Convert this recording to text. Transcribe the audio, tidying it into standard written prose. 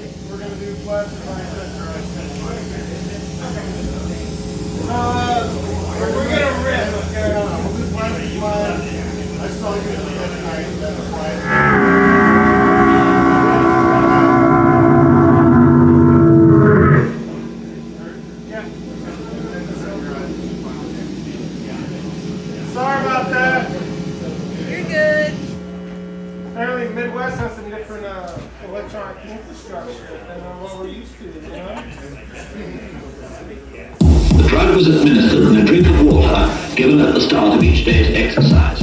We're going to do plastic line we're going to rip, okay? We'll do plastic line. I saw you the other night. That's why. Sorry about that. You're good. Apparently Midwest has some different electronic infrastructure than what we're used to, you know? The drug was administered in a drink of water given at the start of each day's exercise.